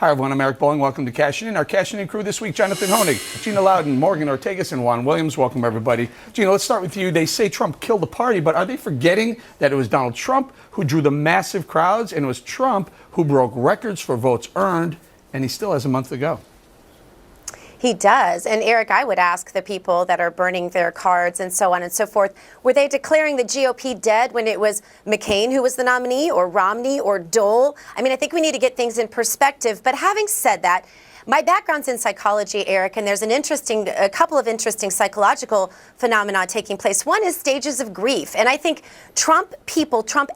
Hi, everyone. I'm Eric Bowling. Welcome to Cashin In. Our Cashin In Crew this week, Jonathan Hoenig, Gina Loudon, Morgan Ortegas, and Juan Williams. Welcome, everybody. Gina, let's start with you. They say Trump killed the party, but are they forgetting that it was Donald Trump who drew the massive crowds, and it was Trump who broke records for votes earned, and he still has a month to go? He does. And Eric, I would ask the people that are burning their cards and so on and so forth, were they declaring the GOP dead when it was McCain who was the nominee, or Romney, or Dole? I mean, I think we need to get things in perspective. But having said that, my background's in psychology, Eric, and there's a couple of interesting psychological phenomena taking place. One is stages of grief. And I think Trump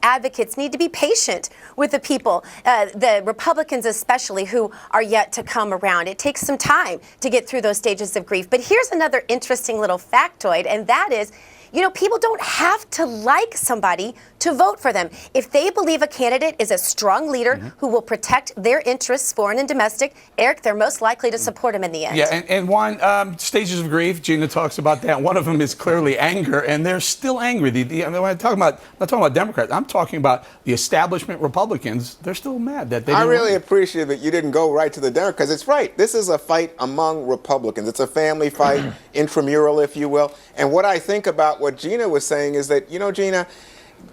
advocates need to be patient with the people, the Republicans especially, who are yet to come around. It takes some time to get through those stages of grief. But here's another interesting little factoid, and that is, you know, people don't have to like somebody to vote for them. If they believe a candidate is a strong leader who will protect their interests, foreign and domestic, Eric, they're most likely to support him in the end. Yeah, and Juan, stages of grief, Gina talks about that. One of them is clearly anger, and they're still angry. When I'm talking about Democrats, I'm talking about the establishment Republicans. They're still mad that they didn't really win. appreciate that you didn't go right to the Democrats, because it's right. This is a fight among Republicans. It's a family fight, intramural, if you will. And what I think about what Gina was saying is that, you know, Gina,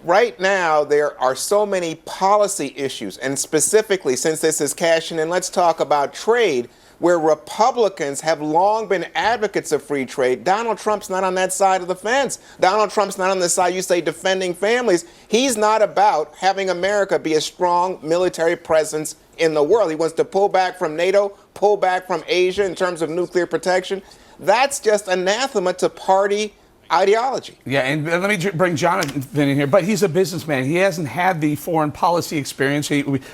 right now there are so many policy issues, and specifically, since this is Cashin In, let's talk about trade, where Republicans have long been advocates of free trade. Donald Trump's not on that side of the fence. Donald Trump's not on the side, you say, defending families. He's not about having America be a strong military presence in the world. He wants to pull back from NATO, pull back from Asia in terms of nuclear protection. That's just anathema to party ideology. Yeah, and let me bring Jonathan in here, but he's a businessman. He hasn't had the foreign policy experience.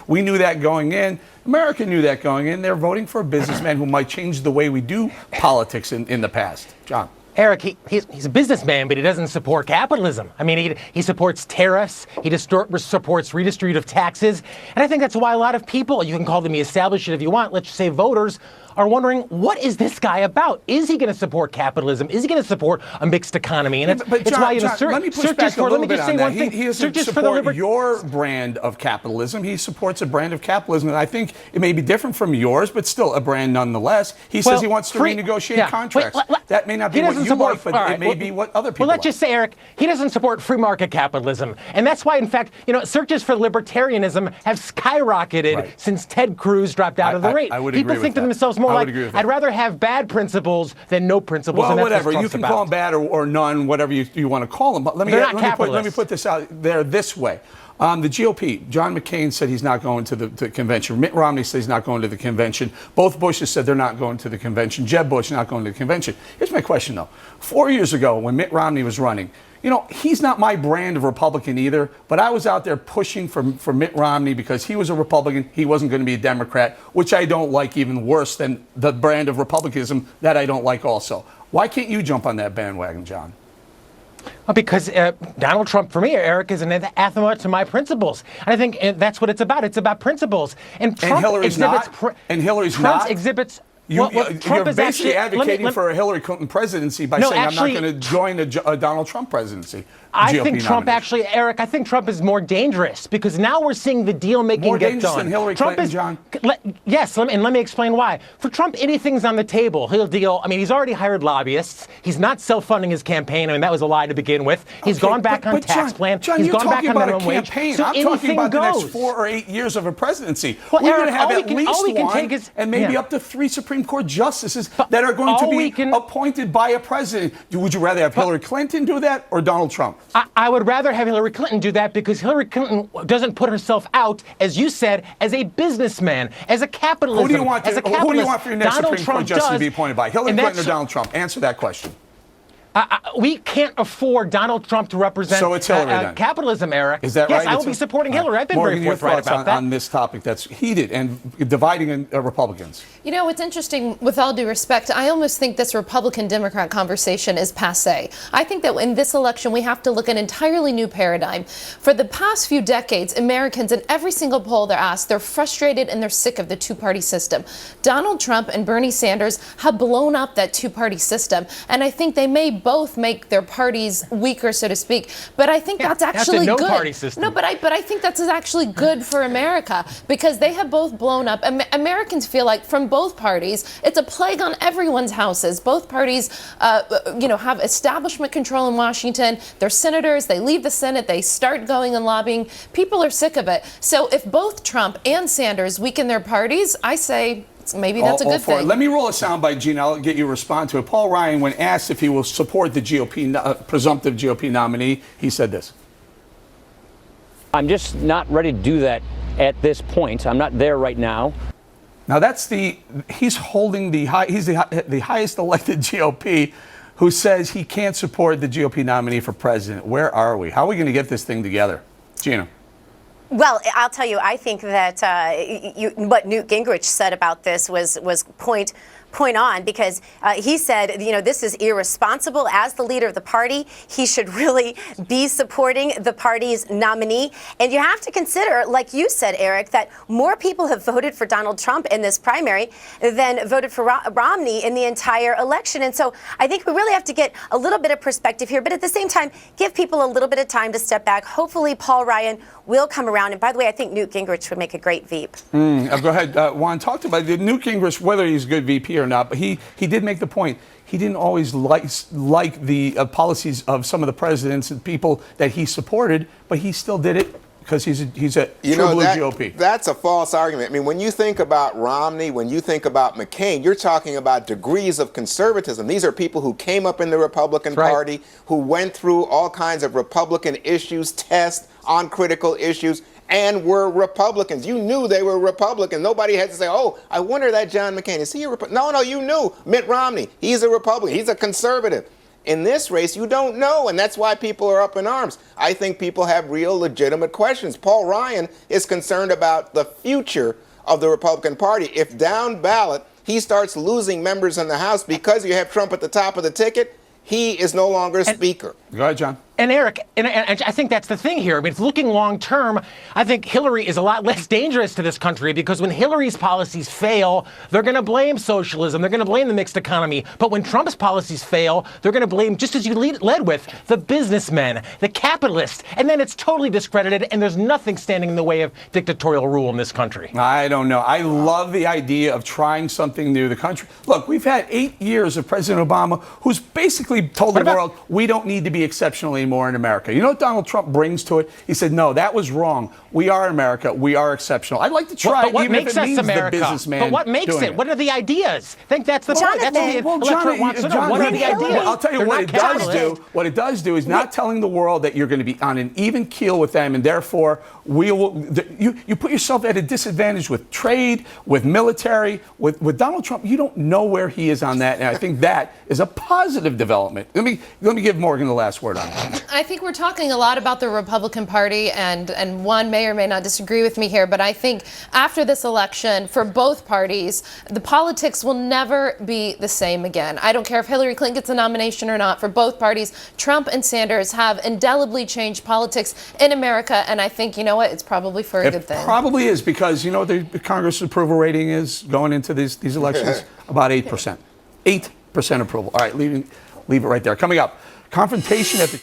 We knew that going in. America knew that going in. They're voting for a businessman who might change the way we do politics in the past. John. Eric, he's a businessman, but he doesn't support capitalism. I mean, he supports tariffs. He supports redistributive taxes. And I think that's why a lot of people, you can call them the establishment if you want, let's just say voters, are wondering, what is this guy about? Is he going to support capitalism? Is he going to support a mixed economy? And it's why, John, let me push back a little bit on that. He doesn't support your brand of capitalism. He supports a brand of capitalism that I think it may be different from yours, but still a brand nonetheless. He says he wants to renegotiate contracts. That may not be what you like, but it may be what other people like. Well, let's just say, Eric, he doesn't support free market capitalism. And that's why, in fact, you know, searches for libertarianism have skyrocketed since Ted Cruz dropped out of the race. People think to themselves more like, I'd rather have bad principles than no principles. Well, and whatever. You can call them bad or none, whatever you want to call them. But let me put this out there this way. The GOP, John McCain said he's not going to the convention. Mitt Romney says he's not going to the convention. Both Bushes said they're not going to the convention. Jeb Bush not going to the convention. Here's my question, though. 4 years ago, when Mitt Romney was running, you know, he's not my brand of Republican either, but I was out there pushing for Mitt Romney because he was a Republican. He wasn't going to be a Democrat, which I don't like even worse than the brand of Republicanism that I don't like also. Why can't you jump on that bandwagon, John? Well, because Donald Trump, for me, Eric, is an anathema to my principles. And I think that's what it's about. It's about principles. And Hillary's not. And Hillary's Trump not. exhibits. You're basically advocating for a Hillary Clinton presidency by saying I'm not going to join a Donald Trump presidency. I think Trump actually, Eric, I think Trump is more dangerous because now we're seeing the deal making get done. More dangerous than Hillary Clinton, John? Yes, and let me explain why. For Trump, anything's on the table. He'll deal. I mean, he's already hired lobbyists. He's not self-funding his campaign. I mean, that was a lie to begin with. He's gone back on tax plan. John, he's you're gone back on minimum wage. So I'm talking about the next 4 or 8 years of a presidency. Well, we're going to have at least one and maybe up to 3 Supreme Court justices that are going to be appointed by a president. Would you rather have Hillary Clinton do that or Donald Trump? I would rather have Hillary Clinton do that because Hillary Clinton doesn't put herself out, as you said, as a businessman, as a capitalist. Who do you want for your next Supreme Court justice to be appointed by? Hillary Clinton or Donald Trump? Answer that question. We can't afford Donald Trump to represent capitalism, Eric. Is that right? Yes, I will be supporting Hillary. I've been Morgan, very forthright about that. on this topic that's heated and dividing Republicans. You know, it's interesting, with all due respect, I almost think this Republican-Democrat conversation is passé. I think that in this election, we have to look at an entirely new paradigm. For the past few decades, Americans, in every single poll they're asked, they're frustrated and they're sick of the two-party system. Donald Trump and Bernie Sanders have blown up that two-party system, and I think they may both make their parties weaker, so to speak. But I think that's actually that's a good. no-party system. No, but I think that's actually good for America because they have both blown up. Americans feel like from both parties, it's a plague on everyone's houses. Both parties, have establishment control in Washington. They're senators. They leave the Senate. They start going and lobbying. People are sick of it. So if both Trump and Sanders weaken their parties, I say maybe that's a good thing. Let me roll a soundbite, Gina. I'll get you to respond to it. Paul Ryan, when asked if he will support the GOP, presumptive GOP nominee, he said this. I'm just not ready to do that at this point. I'm not there right now. Now he's holding the highest elected GOP who says he can't support the GOP nominee for president. Where are we? How are we going to get this thing together? Gina. Well, I'll tell you, I think that what Newt Gingrich said about this was point on, because he said, this is irresponsible. As the leader of the party, he should really be supporting the party's nominee. And you have to consider, like you said, Eric, that more people have voted for Donald Trump in this primary than voted for Romney in the entire election. And so I think we really have to get a little bit of perspective here, but at the same time, give people a little bit of time to step back. Hopefully, Paul Ryan will come around. And by the way, I think Newt Gingrich would make a great VP. Go ahead. Juan talked about Newt Gingrich, whether he's a good VP or not, but he did make the point. He didn't always like the policies of some of the presidents and people that he supported, but he still did it because he's a true blue GOP. That's a false argument. I mean, when you think about Romney, when you think about McCain, you're talking about degrees of conservatism. These are people who came up in the Republican Party, who went through all kinds of Republican issues, tests on critical issues, and were Republicans. You knew they were Republicans. Nobody had to say, oh, I wonder that John McCain, is he a Republican? No, you knew. Mitt Romney, he's a Republican. He's a conservative. In this race, you don't know, and that's why people are up in arms. I think people have real legitimate questions. Paul Ryan is concerned about the future of the Republican Party. If down ballot, he starts losing members in the House because you have Trump at the top of the ticket, he is no longer Speaker. Go ahead, John. And Eric, and I think that's the thing here. I mean, it's looking long term. I think Hillary is a lot less dangerous to this country because when Hillary's policies fail, they're going to blame socialism. They're going to blame the mixed economy. But when Trump's policies fail, they're going to blame, just as you led with, the businessmen, the capitalists. And then it's totally discredited, and there's nothing standing in the way of dictatorial rule in this country. I don't know. I love the idea of trying something new. The country. Look, we've had 8 years of President Obama who's basically told the world we don't need to be exceptional anymore in America. You know what Donald Trump brings to it? He said, no, that was wrong. We are America. We are exceptional. I'd like to try but what even makes if it means us America? The businessman. But what makes it? What are the ideas? I think that's the point. That's what the electorate wants to know. What are the ideas? Well, I'll tell you what it does do. What it does do is not telling the world that you're going to be on an even keel with them, and therefore you put yourself at a disadvantage with trade, with military, with Donald Trump. You don't know where he is on that, and I think that is a positive development. Let me give Morgan the last word on that. I think we're talking a lot about the Republican Party, and one may or may not disagree with me here, but I think after this election, for both parties, the politics will never be the same again. I don't care if Hillary Clinton gets a nomination or not. For both parties, Trump and Sanders have indelibly changed politics in America, and I think, you know what, it's probably for a good thing. It probably is, because you know the Congress approval rating is going into these elections about 8%. 8% approval. All right, leave it right there. Coming up, confrontation at the